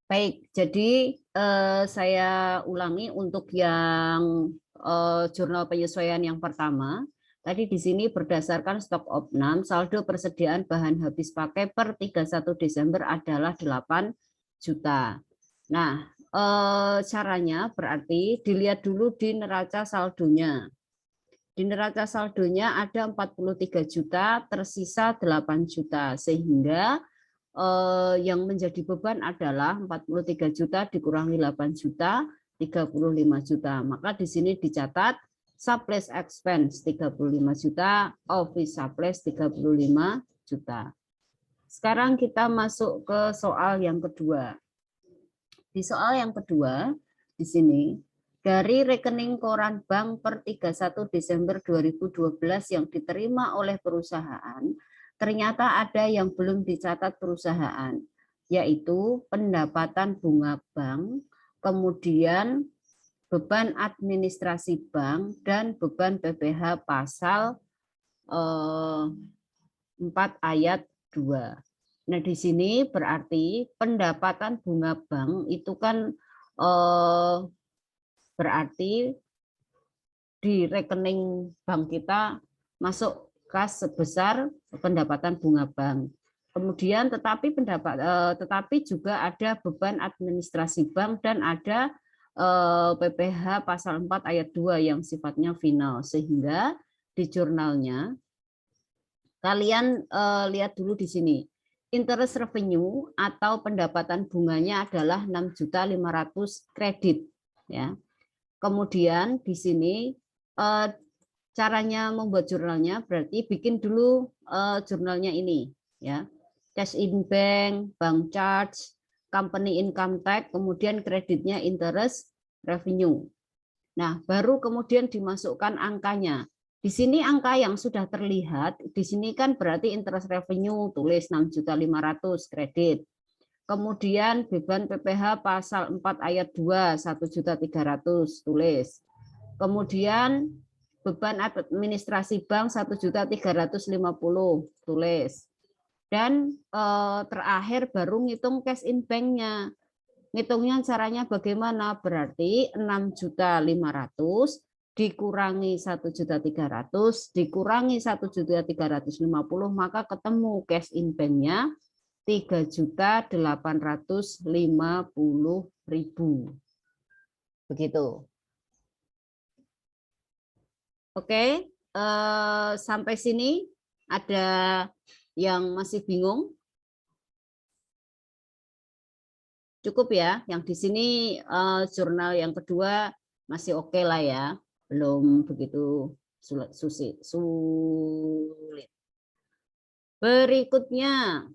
Baik, jadi saya ulangi untuk yang jurnal penyesuaian yang pertama. Tadi di sini berdasarkan stok opnam, saldo persediaan bahan habis pakai per 31 Desember adalah 8 juta. Nah, caranya berarti dilihat dulu di neraca saldonya. Di neraca saldonya ada 43 juta, tersisa 8 juta, sehingga yang menjadi beban adalah 43 juta dikurangi 8 juta, 35 juta. Maka di sini dicatat supplies expense 35 juta, office supplies 35 juta. Sekarang kita masuk ke soal yang kedua. Di soal yang kedua, di sini, dari rekening koran bank per 31 Desember 2012 yang diterima oleh perusahaan, ternyata ada yang belum dicatat perusahaan, yaitu pendapatan bunga bank, kemudian beban administrasi bank, dan beban PPh pasal 4 ayat 2. Nah, di sini berarti pendapatan bunga bank itu kan berarti di rekening bank kita masuk kas sebesar pendapatan bunga bank. Kemudian tetapi juga ada beban administrasi bank dan ada PPh pasal 4 ayat 2 yang sifatnya final, sehingga di jurnalnya kalian lihat dulu di sini. Interest revenue atau pendapatan bunganya adalah 6.500.000 kredit, ya. Kemudian di sini caranya membuat jurnalnya berarti bikin dulu jurnalnya ini, ya. Cash in bank, bank charge, company income tax, kemudian kreditnya interest revenue. Nah, baru kemudian dimasukkan angkanya. Di sini angka yang sudah terlihat, di sini kan berarti interest revenue tulis 6.500.000 kredit. Kemudian beban PPh pasal 4 ayat 2 1.300.000 tulis. Kemudian beban administrasi bank 1.350.000 tulis. Dan terakhir baru ngitung cash in bank-nya. Ngitungnya caranya bagaimana? Berarti 6.500.000 dikurangi 1.300.000 dikurangi 1.350, maka ketemu cash in bank-nya 3.850.000. Begitu. Oke, sampai sini ada yang masih bingung? Cukup ya, yang di sini jurnal yang kedua masih oke lah ya, belum begitu sulit. Berikutnya,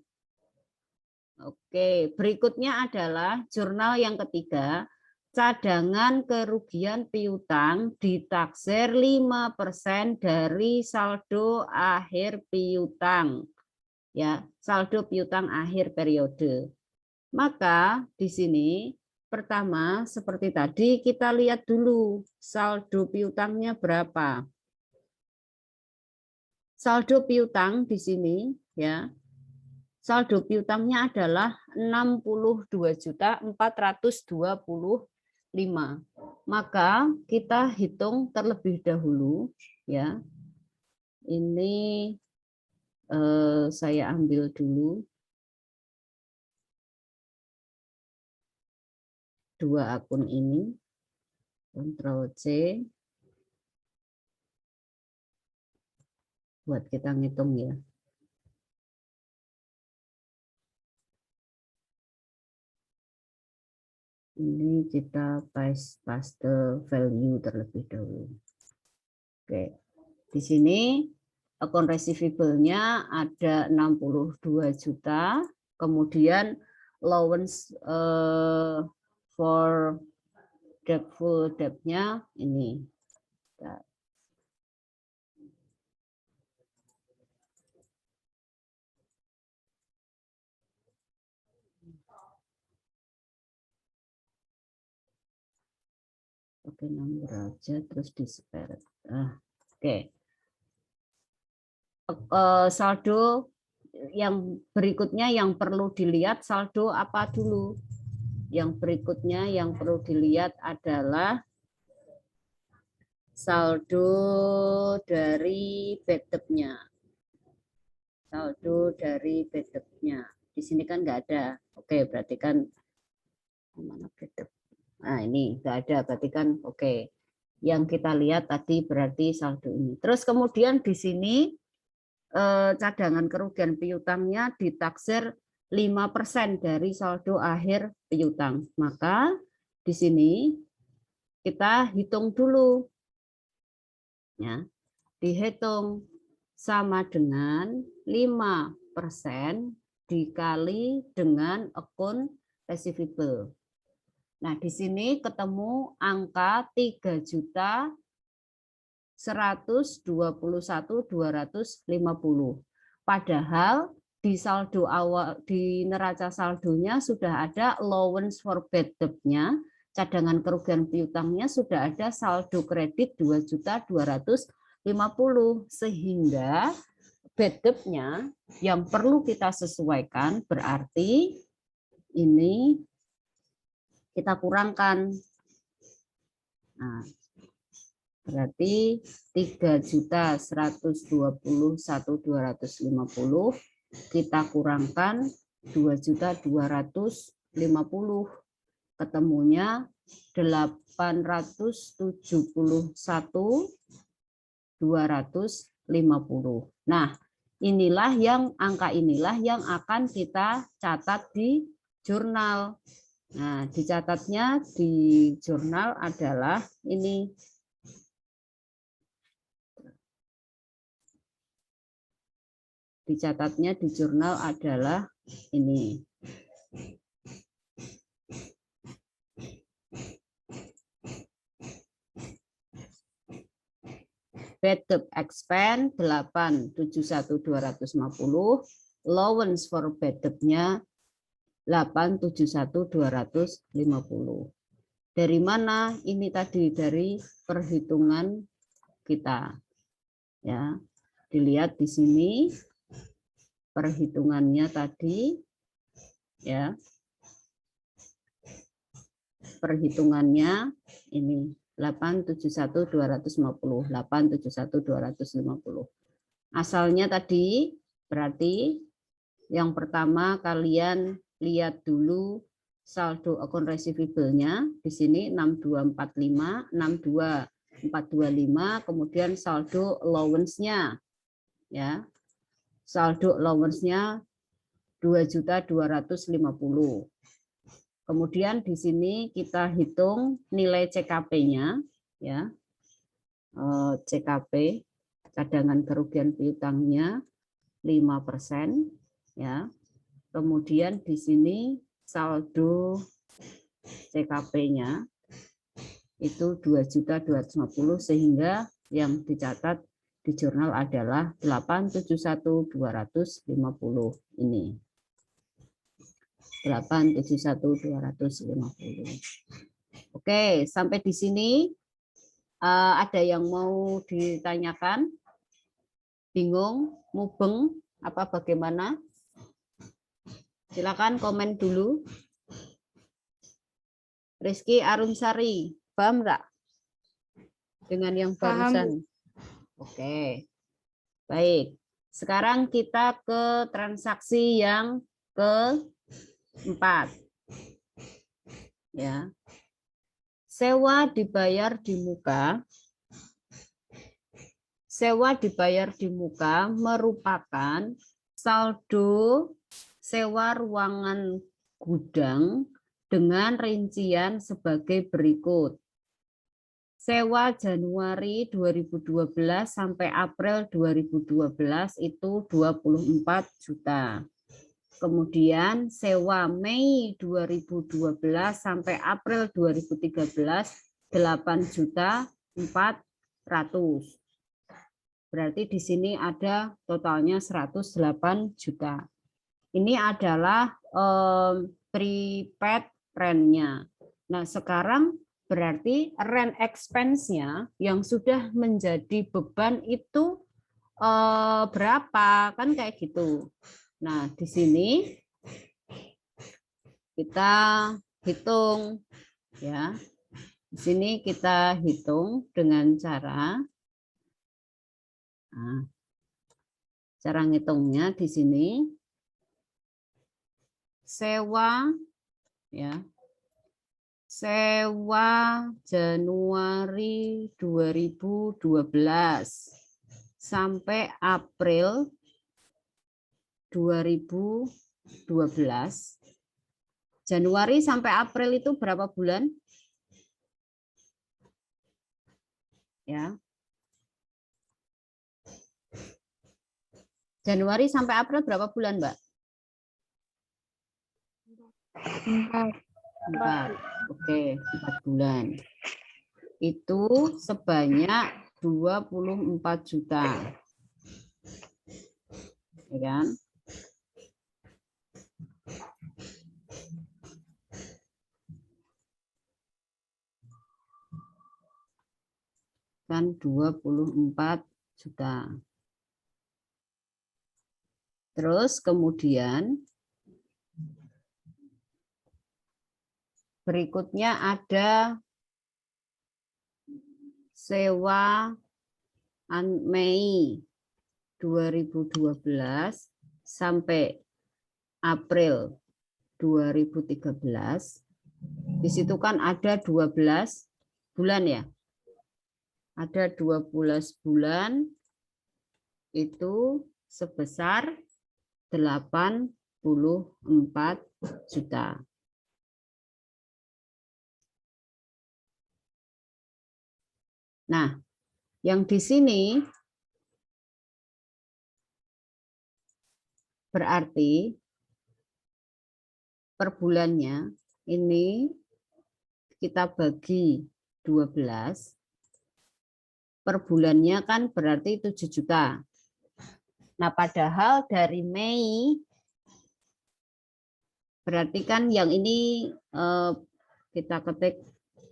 berikutnya adalah jurnal yang ketiga, cadangan kerugian piutang ditaksir 5% dari saldo akhir piutang, ya, saldo piutang akhir periode. Maka di sini pertama seperti tadi kita lihat dulu saldo piutangnya berapa. Saldo piutang di sini, ya. Saldo piutangnya adalah 62.425. Maka kita hitung terlebih dahulu, ya. Ini saya ambil dulu dua akun ini, Ctrl C, buat kita ngitung ya. Ini kita paste value terlebih dahulu. Oke, di sini account receivable-nya ada 62 juta, kemudian allowance for full debt-nya ini. Oke, nomor aja terus di separate. Oke. Saldo yang berikutnya yang perlu dilihat saldo apa dulu? Yang berikutnya yang perlu dilihat adalah saldo dari bad debt-nya. Saldo dari bad debt-nya. Di sini kan nggak ada. Oke, berarti kan mana bad debt? Nah, ini nggak ada, berarti kan oke. Yang kita lihat tadi berarti saldo ini. Terus kemudian di sini cadangan kerugian piutangnya ditaksir 5% dari saldo akhir piutang. Maka di sini kita hitung dulu. Ya, dihitung sama dengan 5% dikali dengan akun receivable. Nah, di sini ketemu angka 3.121.250. Padahal di saldo awal, di neraca saldonya sudah ada allowance for bad debt-nya, cadangan kerugian piutangnya sudah ada saldo kredit 2.250, sehingga bad debt-nya yang perlu kita sesuaikan berarti ini kita kurangkan. Nah, berarti 3.121.250 kita kurangkan 2.250, ketemunya 871.250. Nah, angka inilah yang akan kita catat di jurnal. Nah, dicatatnya di jurnal adalah ini. Dicatatnya di jurnal adalah ini. Bad debt expense 871.250, allowance for bad debt-nya 871.250. Dari mana ini tadi? Dari perhitungan kita. Ya. Dilihat di sini perhitungannya tadi, ya. Perhitungannya ini 871.250, 871.250. Asalnya tadi berarti yang pertama kalian lihat dulu saldo akun receivable-nya di sini 6245, 62425, kemudian saldo allowance-nya, ya. Saldo allowance-nya 2.250. Kemudian di sini kita hitung nilai CKP-nya, ya. CKP, cadangan kerugian piutangnya 5%, ya. Kemudian di sini saldo CKP-nya itu 2.250, sehingga yang dicatat di jurnal adalah 871.250 ini. 871.250. Oke, sampai di sini ada yang mau ditanyakan? Bingung, mubeng, apa bagaimana? Silakan komen dulu. Rizky Arumsari, paham nggak dengan yang barusan? Oke, baik. Sekarang kita ke transaksi yang keempat. Ya, sewa dibayar di muka. Sewa dibayar di muka merupakan saldo sewa ruangan gudang dengan rincian sebagai berikut. Sewa Januari 2012 sampai April 2012 itu 24 juta. Kemudian sewa Mei 2012 sampai April 2013 8.400.000. Berarti di sini ada totalnya 108 juta. Ini adalah prepaid rent-nya. Nah, sekarang berarti rent expense-nya yang sudah menjadi beban itu berapa? Kan kayak gitu. Nah, di sini kita hitung ya. Di sini kita hitung dengan cara ngitungnya di sini sewa ya. Sewa Januari 2012 sampai April 2012. Januari sampai April itu berapa bulan? Ya. Januari sampai April berapa bulan, Mbak? 4. Oke, 4 bulan. Itu sebanyak 24 juta. Ya kan? Kan 24 juta. Terus kemudian berikutnya ada sewa Mei 2012 sampai April 2013. Di situ kan ada 12 bulan ya. Ada 12 bulan itu sebesar 84 juta. Nah, yang di sini berarti per bulannya ini kita bagi 12. Per bulannya kan berarti 7 juta. Nah, padahal dari Mei berarti kan yang ini kita ketik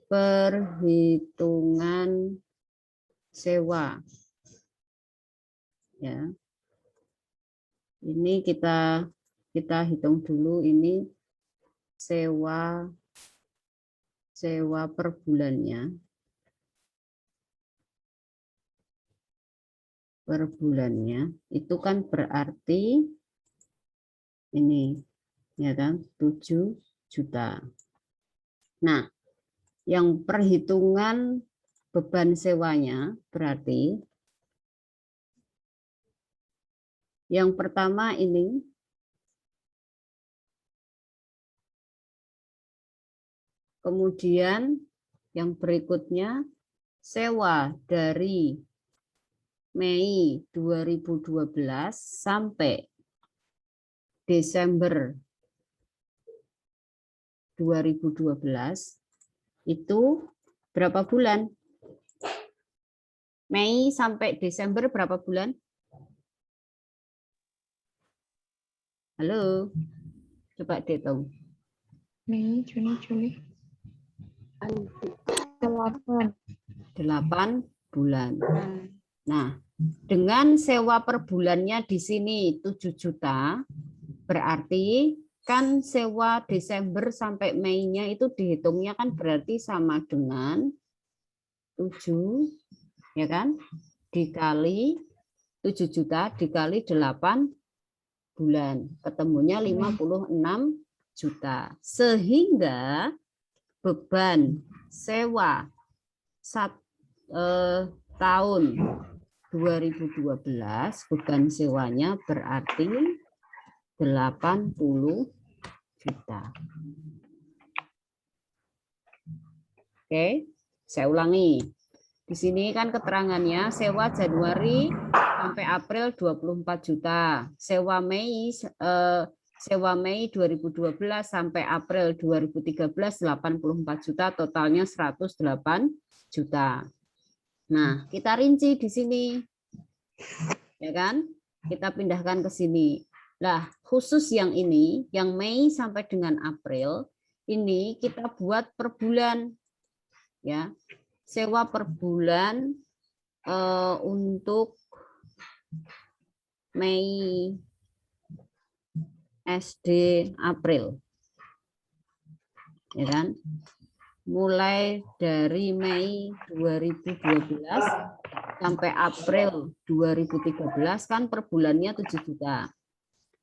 perhitungan sewa. Ya. Ini kita hitung dulu ini sewa per bulannya. Per bulannya itu kan berarti ini ya kan 7 juta. Nah, yang perhitungan beban sewanya berarti yang pertama ini kemudian yang berikutnya sewa dari Mei 2012 sampai Desember 2012 itu berapa bulan? Mei sampai Desember berapa bulan? Halo, coba dihitung. Mei, Juni, Juli. 8 bulan. Nah, dengan sewa per bulannya di sini 7 juta, berarti kan sewa Desember sampai Mei-nya itu dihitungnya kan berarti sama dengan 7, ya kan? Dikali 7 juta dikali 8 bulan. Ketemunya 56 juta. Sehingga beban sewa tahun 2012 beban sewanya berarti 80 juta. Oke, saya ulangi. Di sini kan keterangannya sewa Januari sampai April 24 juta. Sewa Mei 2012 sampai April 2013 84 juta, totalnya 108 juta. Nah, kita rinci di sini. Ya kan? Kita pindahkan ke sini. Nah, khusus yang ini, yang Mei sampai dengan April, ini kita buat per bulan. Ya. Sewa per bulan untuk Mei, SD, April. ya kan? Mulai dari Mei 2012 sampai April 2013 kan per bulannya 7 juta.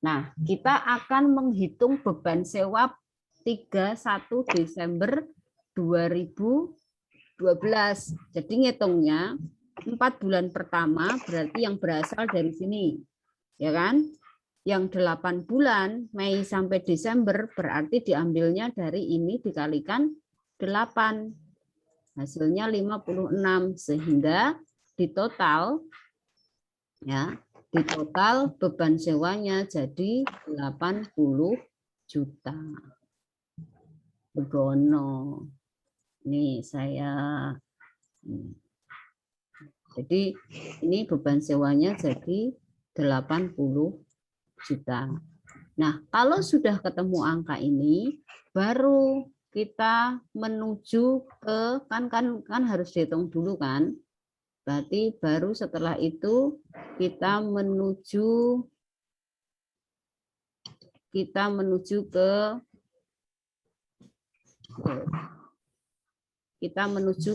Nah, kita akan menghitung beban sewa 31 Desember 2012. Jadi ngitungnya 4 bulan pertama berarti yang berasal dari sini. Ya kan? Yang 8 bulan Mei sampai Desember berarti diambilnya dari ini dikalikan 8. Hasilnya 56 sehingga di total ya, di total beban sewanya jadi 80 juta. Begono. Nih saya jadi ini beban sewanya jadi 80 juta. Nah, kalau sudah ketemu angka ini baru kita menuju ke kan harus dihitung dulu kan. Berarti baru setelah itu kita menuju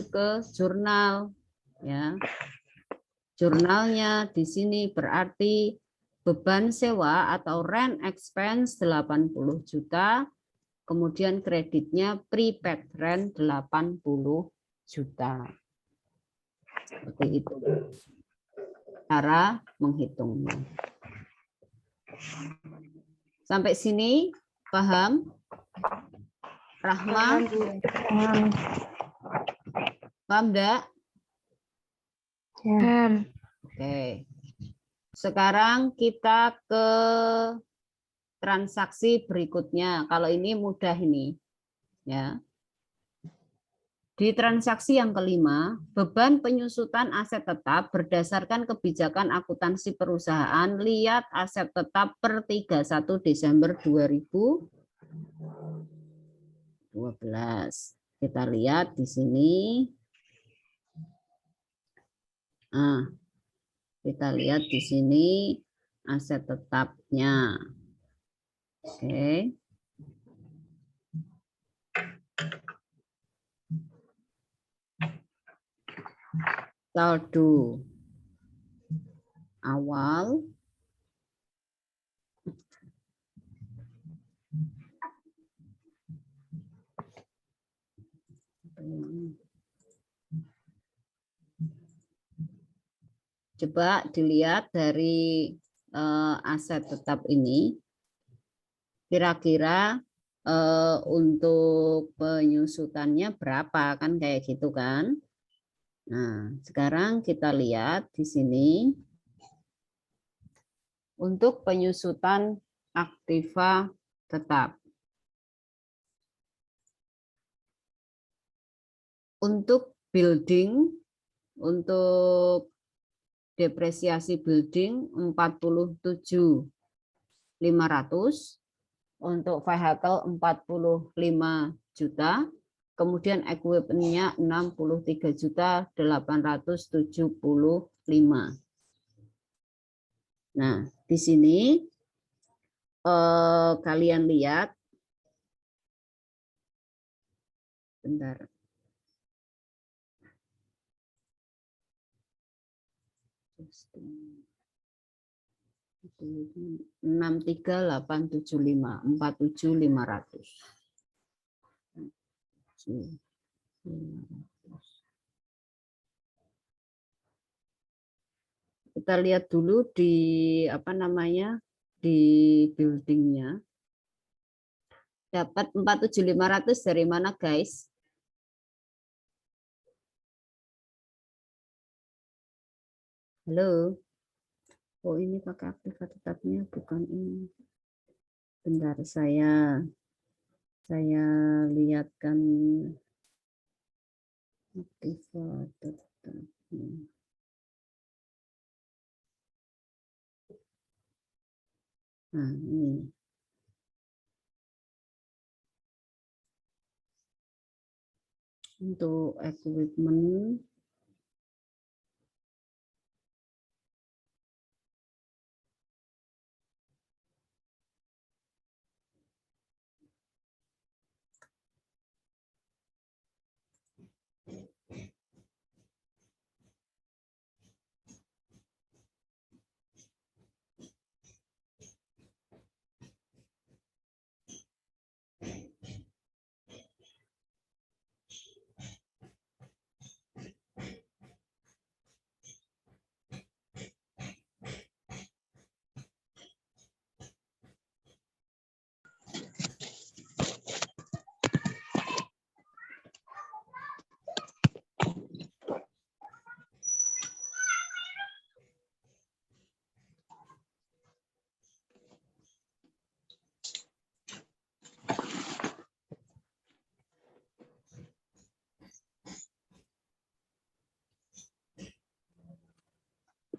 ke jurnal ya. Jurnalnya di sini berarti beban sewa atau rent expense 80 juta, kemudian kreditnya prepaid rent 80 juta. Seperti itu cara menghitungnya. Sampai sini paham? Rahma? Paham enggak? Oke. Sekarang kita ke transaksi berikutnya. Kalau ini mudah ini. Ya. Di transaksi yang kelima, beban penyusutan aset tetap berdasarkan kebijakan akuntansi perusahaan. Lihat aset tetap per 31 Desember 2012. Kita lihat di sini. Nah, kita lihat di sini aset tetapnya. Oke. Saldo awal coba dilihat dari aset tetap ini kira-kira untuk penyusutannya berapa kan kayak gitu kan. Nah, sekarang kita lihat di sini untuk penyusutan aktiva tetap. Untuk building, untuk depresiasi building 47.500, untuk vehicle 45 juta, kemudian equipment-nya 63.875. Nah, di sini kalian lihat, bentar. Enam tiga delapan tujuh lima 47.500. Kita lihat dulu di apa namanya di buildingnya. Dapat 47.500 dari mana guys? Halo. Oh ini pakai aktiva tetapnya bukan ini. Bentar saya lihatkan aktiva tetapnya. Nah ini. Untuk equipment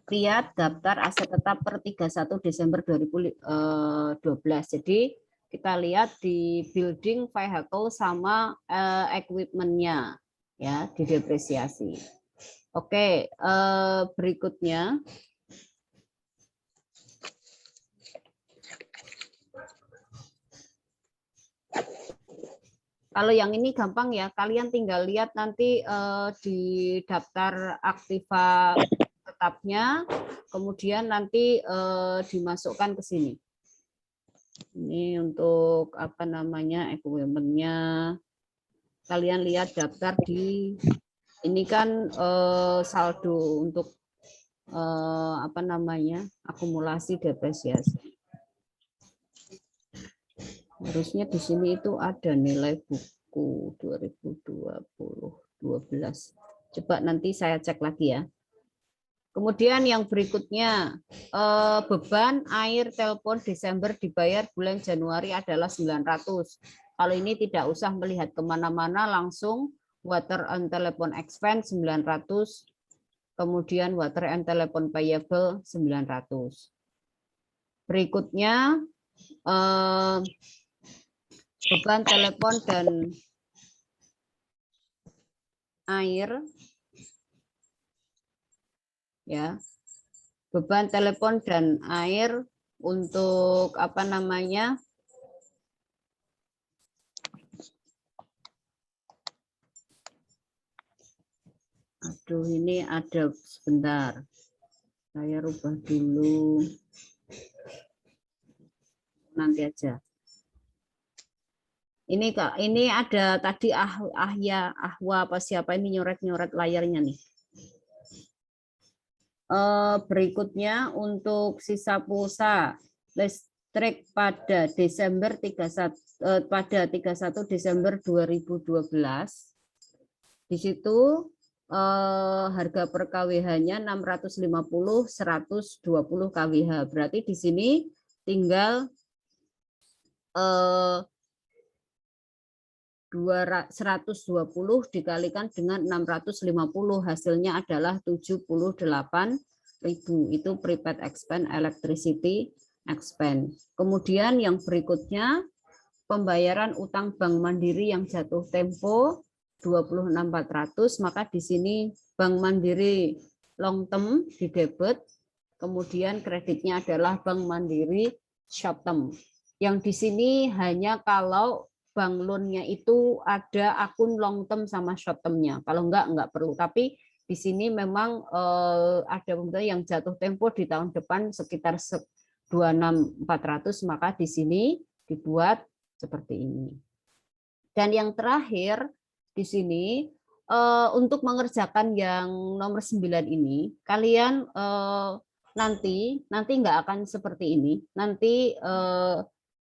lihat daftar aset tetap per 31 Desember 2012. Jadi kita lihat di building, vehicle sama equipment-nya ya, didepresiasi. Oke, berikutnya kalau yang ini gampang ya, kalian tinggal lihat nanti di daftar aktiva tetapnya, kemudian nanti dimasukkan ke sini. Ini untuk apa namanya equipment-nya. Kalian lihat daftar di ini kan saldo untuk apa namanya akumulasi depresiasi. Harusnya di sini itu ada nilai buku 2020-12. Coba nanti saya cek lagi ya. Kemudian yang berikutnya, beban air telepon Desember dibayar bulan Januari adalah 900. Kalau ini tidak usah melihat kemana-mana, langsung water and telephone expense 900, kemudian water and telephone payable 900. Berikutnya, beban telepon dan air, ya, beban telepon dan air untuk apa namanya? Aduh, ini ada sebentar. Saya rubah dulu. Nanti aja. Ini Kak, ini ada tadi Ahwa apa siapa ini nyoret-nyoret layarnya nih. Berikutnya untuk sisa pulsa listrik pada Desember 31 Desember 2012. Di situ harga per KWH-nya 650 120 KWH. Berarti di sini tinggal 120 dikalikan dengan 650, hasilnya adalah 78.000. Itu prepaid expense, electricity expense. Kemudian yang berikutnya pembayaran utang Bank Mandiri yang jatuh tempo 26.400, maka di sini Bank Mandiri long term di debit, kemudian kreditnya adalah Bank Mandiri short term. Yang di sini hanya kalau bank loan-nya itu ada akun long term sama short term-nya. Kalau enggak perlu. Tapi di sini memang ada yang jatuh tempo di tahun depan sekitar 26.400, maka di sini dibuat seperti ini. Dan yang terakhir di sini untuk mengerjakan yang nomor 9 ini, kalian nanti enggak akan seperti ini. Nanti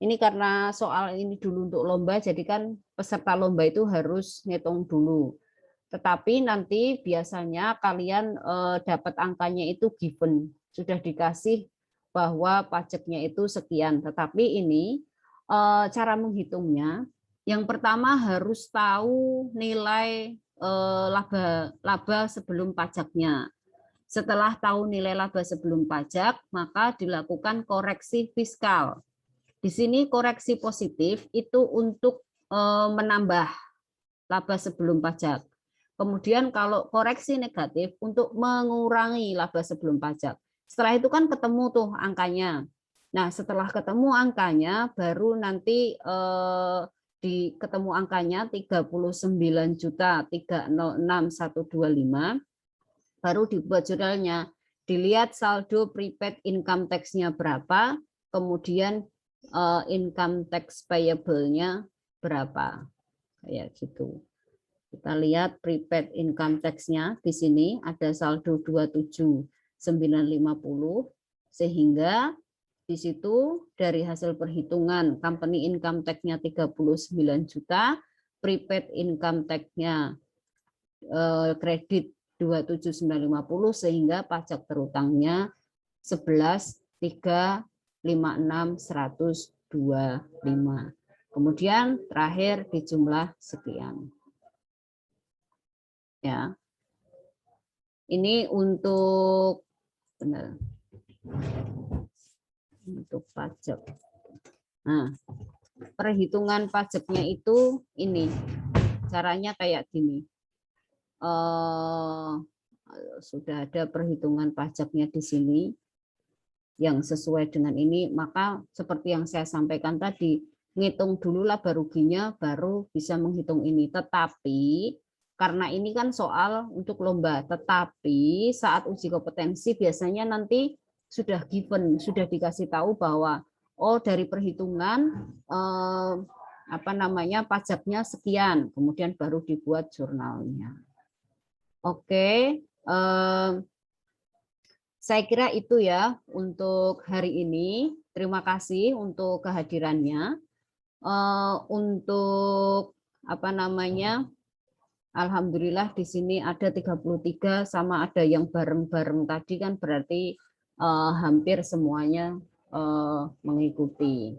ini karena soal ini dulu untuk lomba, jadi kan peserta lomba itu harus ngitung dulu. Tetapi nanti biasanya kalian dapat angkanya itu given, sudah dikasih bahwa pajaknya itu sekian. Tetapi ini cara menghitungnya, yang pertama harus tahu nilai laba sebelum pajaknya. Setelah tahu nilai laba sebelum pajak, maka dilakukan koreksi fiskal. Di sini koreksi positif itu untuk menambah laba sebelum pajak. Kemudian kalau koreksi negatif untuk mengurangi laba sebelum pajak. Setelah itu kan ketemu tuh angkanya. Nah, setelah ketemu angkanya baru nanti ketemu angkanya 39.306.125, baru dibuat jurnalnya. Dilihat saldo prepaid income tax-nya berapa, kemudian income tax payable-nya berapa, kayak gitu. Kita lihat prepaid income tax-nya di sini ada saldo 27.950, sehingga di situ dari hasil perhitungan company income tax-nya 39 juta, prepaid income tax-nya kredit 27.950, sehingga pajak terutangnya 11.356.125. Kemudian terakhir di jumlah sekian. Ya. Ini untuk benar. Untuk pajak. Nah, perhitungan pajaknya itu ini. Caranya kayak gini. Sudah ada perhitungan pajaknya di sini yang sesuai dengan ini, maka seperti yang saya sampaikan tadi, ngitung dulu laba ruginya baru bisa menghitung ini. Tetapi karena ini kan soal untuk lomba, tetapi saat uji kompetensi biasanya nanti sudah given, sudah dikasih tahu bahwa oh dari perhitungan pajaknya sekian, kemudian baru dibuat jurnalnya. Oke, saya kira itu ya untuk hari ini. Terima kasih untuk kehadirannya. Untuk alhamdulillah di sini ada 33 sama ada yang bareng-bareng tadi kan berarti hampir semuanya mengikuti.